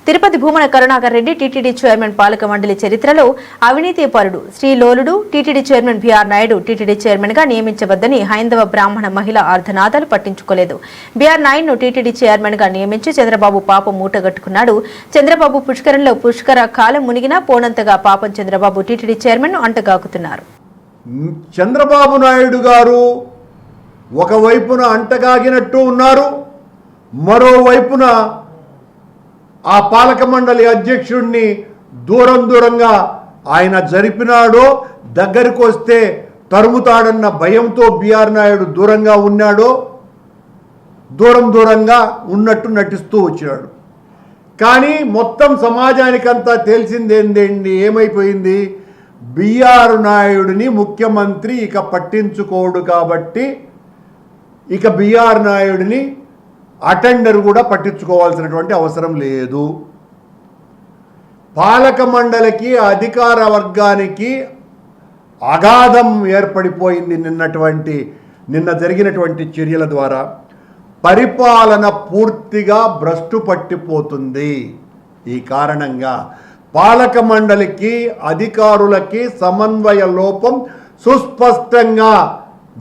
Tirupati Bhumana Karunakar Reddy TTD chairman పాలక మండలి చరిత్రలో అవినీతి పరుడు శ్రీలోలుడు TTD chairman BR Naidu TTD chairman గా నియమించవద్దని హైందవ బ్రాహ్మణ మహిళ ఆర్ధనాదాలు పట్టించుకోలేదు. బిఆర్ నాయుడును టీటీడీ చైర్మన్ గా నియమించి చంద్రబాబు పాపం మూటగట్టుకున్నాడు. చంద్రబాబు పుష్కరంలో పుష్కర కాలం మునిగినా పోనంతగా పాపం చంద్రబాబు టీటీడీ చైర్మన్ ను అంటగాకుతున్నారు. చంద్రబాబు నాయుడు గారు ఒకవైపున అంటగాగినట్టు ఉన్నారు, మరోవైపున ఆ పాలక మండలి అధ్యక్షుడిని దూరంగా ఆయన జరిపినాడో, దగ్గరికి వస్తే తరుముతాడన్న భయంతో బిఆర్ నాయుడు దూరంగా ఉన్నాడో, దూరంగా ఉన్నట్టు నటిస్తూ వచ్చాడు. కానీ మొత్తం సమాజానికంతా తెలిసిందేంటండి, ఏమైపోయింది? బిఆర్ నాయుడిని ముఖ్యమంత్రి ఇక పట్టించుకోడు కాబట్టి ఇక బిఆర్ నాయుడిని అటెండర్ కూడా పట్టించుకోవాల్సినటువంటి అవసరం లేదు. పాలక మండలికి అధికార వర్గానికి అగాధం ఏర్పడిపోయింది. నిన్న జరిగినటువంటి చర్యల ద్వారా పరిపాలన పూర్తిగా భ్రష్టు పట్టిపోతుంది. ఈ కారణంగా పాలక మండలికి అధికారులకి సమన్వయ లోపం సుస్పష్టంగా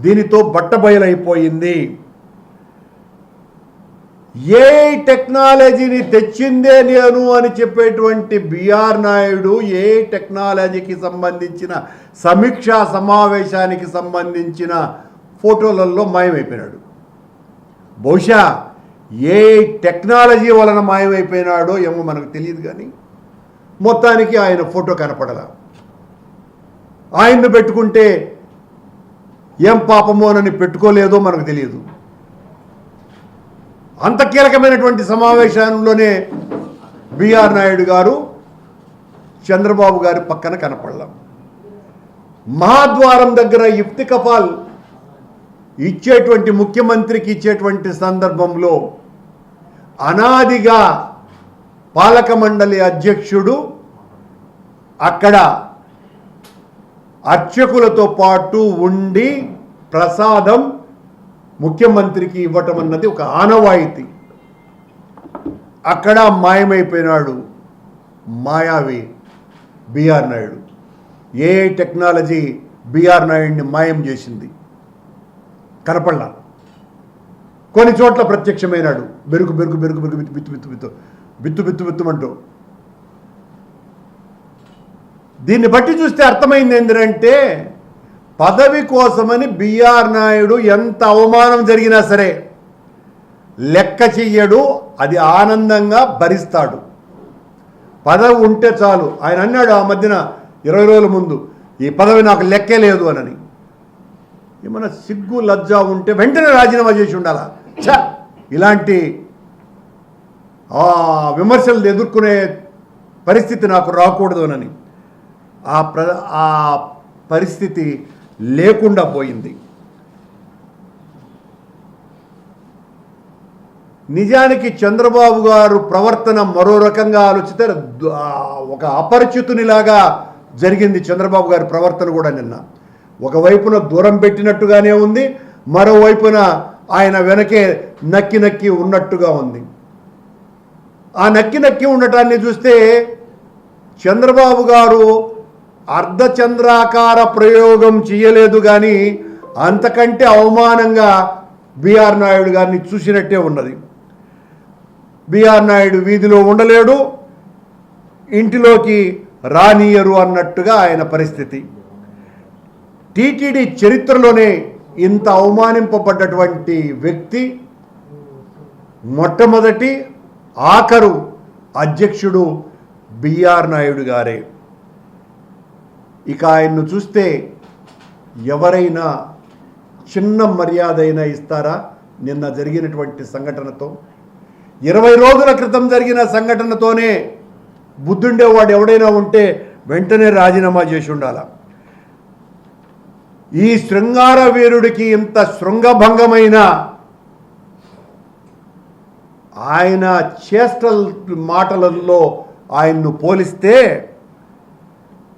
దీనితో బట్టబయలైపోయింది. ఏ టెక్నాలజీని తెచ్చిందే నేను అని చెప్పేటువంటి బిఆర్ నాయుడు ఏ టెక్నాలజీకి సంబంధించిన సమీక్షా సమావేశానికి సంబంధించిన ఫోటోలలో మాయమైపోయినాడు. బహుశా ఏ టెక్నాలజీ వలన మాయమైపోయినాడో ఏమో మనకు తెలియదు, కానీ మొత్తానికి ఆయన ఫోటో కనపడలా. ఆయన్ను పెట్టుకుంటే ఏం పాపమోనని పెట్టుకోలేదో మనకు తెలియదు. అంత కీలకమైనటువంటి సమావేశంలోనే బిఆర్ నాయుడు గారు చంద్రబాబు గారి పక్కన కనపడలాం. మహాద్వారం దగ్గర ఇఫ్తికఫాల్ ఇచ్చేటువంటి ముఖ్యమంత్రికి ఇచ్చేటువంటి సందర్భంలో అనాదిగా పాలక మండలి అధ్యక్షుడు అక్కడ అర్చకులతో పాటు ఉండి ప్రసాదం ముఖ్యమంత్రికి ఇవ్వటం అన్నది ఒక ఆనవాయితీ. అక్కడ మాయమైపోయినాడు మాయావి బిఆర్ నాయుడు. ఏ టెక్నాలజీ బిఆర్ నాయుడిని మాయం చేసింది కనపడలా. కొన్ని చోట్ల ప్రత్యక్షమైనాడు, బెరుకు బిత్తుమంటూ. దీన్ని బట్టి చూస్తే అర్థమైంది ఏంటంటే, పదవి కోసమని బిఆర్ నాయుడు ఎంత అవమానం జరిగినా సరే లెక్క చెయ్యడు, అది ఆనందంగా భరిస్తాడు. పదవి ఉంటే చాలు. ఆయన అన్నాడు ఆ మధ్యన 20 రోజుల ముందు, ఈ పదవి నాకు లెక్కే లేదు అని. ఏమన్నా సిగ్గు లజ్జ ఉంటే వెంటనే రాజీనామా చేసి ఉండాలా. ఇలాంటి విమర్శలు ఎదుర్కొనే పరిస్థితి నాకు రాకూడదు అని ఆ పరిస్థితి లేకుండా పోయింది. నిజానికి చంద్రబాబు గారు ప్రవర్తన మరో రకంగా ఆలోచిస్తే ఒక అపరిచితునిలాగా జరిగింది. చంద్రబాబు గారి ప్రవర్తన కూడా నిన్న ఒకవైపున దూరం పెట్టినట్టుగానే ఉంది, మరోవైపున ఆయన వెనకే నక్కి ఉన్నట్టుగా ఉంది. ఆ నక్కి ఉండటాన్ని చూస్తే చంద్రబాబు గారు అర్ధచంద్రాకార ప్రయోగం చేయలేదు, కానీ అంతకంటే అవమానంగా బిఆర్ నాయుడు గారిని చూసినట్టే ఉన్నది. బిఆర్ నాయుడు వీధిలో ఉండలేడు, ఇంటిలోకి రానియరు అన్నట్టుగా ఆయన పరిస్థితి. టీటీడీ చరిత్రలోనే ఇంత అవమానింపబడ్డటువంటి వ్యక్తి మొట్టమొదటి ఆఖరు అధ్యక్షుడు బిఆర్ నాయుడు గారే. ఇక ఆయన్ను చూస్తే ఎవరైనా చిన్న మర్యాద అయినా ఇస్తారా? నిన్న జరిగినటువంటి సంఘటనతో, 20 రోజుల క్రితం జరిగిన సంఘటనతోనే బుద్ధుండేవాడు ఎవడైనా ఉంటే వెంటనే రాజీనామా చేసి ఉండాలా. ఈ శృంగార వీరుడికి ఇంత శృంగభంగమైన ఆయన చేష్టల మాటలలో ఆయన్ను పోలిస్తే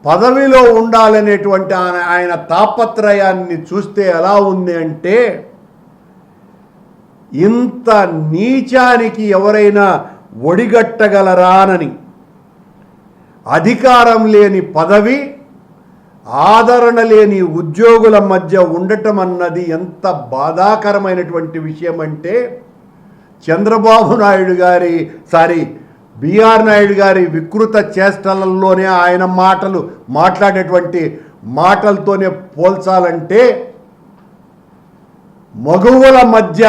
పదవిలో ఉండాలనేటువంటి ఆయన తాపత్రయాన్ని చూస్తే ఎలా ఉంది అంటే, ఇంత నీచానికి ఎవరైనా ఒడిగట్టగలరానని, అధికారం లేని పదవి, ఆదరణ లేని ఉద్యోగుల మధ్య ఉండటం అన్నది ఎంత బాధాకరమైనటువంటి విషయం అంటే, చంద్రబాబు నాయుడు గారి బిఆర్ నాయుడు గారి వికృత చేష్టలలోనే ఆయన మాట్లాడేటువంటి మాటలతోనే పోల్చాలంటే మగువుల మధ్య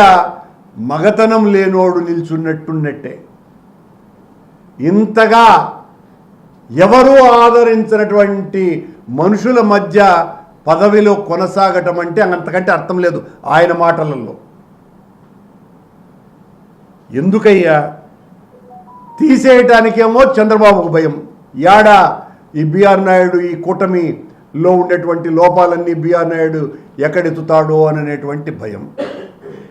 మగతనం లేనోడు నిల్చున్నట్టున్నట్టే. ఇంతగా ఎవరూ ఆదరించినటువంటి మనుషుల మధ్య పదవిలో కొనసాగటం అంటే అంతకంటే అర్థం లేదు ఆయన మాటలలో. ఎందుకయ్యా తీసేయటానికేమో చంద్రబాబుకు భయం, యాడా ఈ బిఆర్ నాయుడు ఈ కూటమిలో ఉండేటువంటి లోపాలన్నీ బిఆర్ నాయుడు ఎక్కడెత్తుతాడో అనేటువంటి భయం.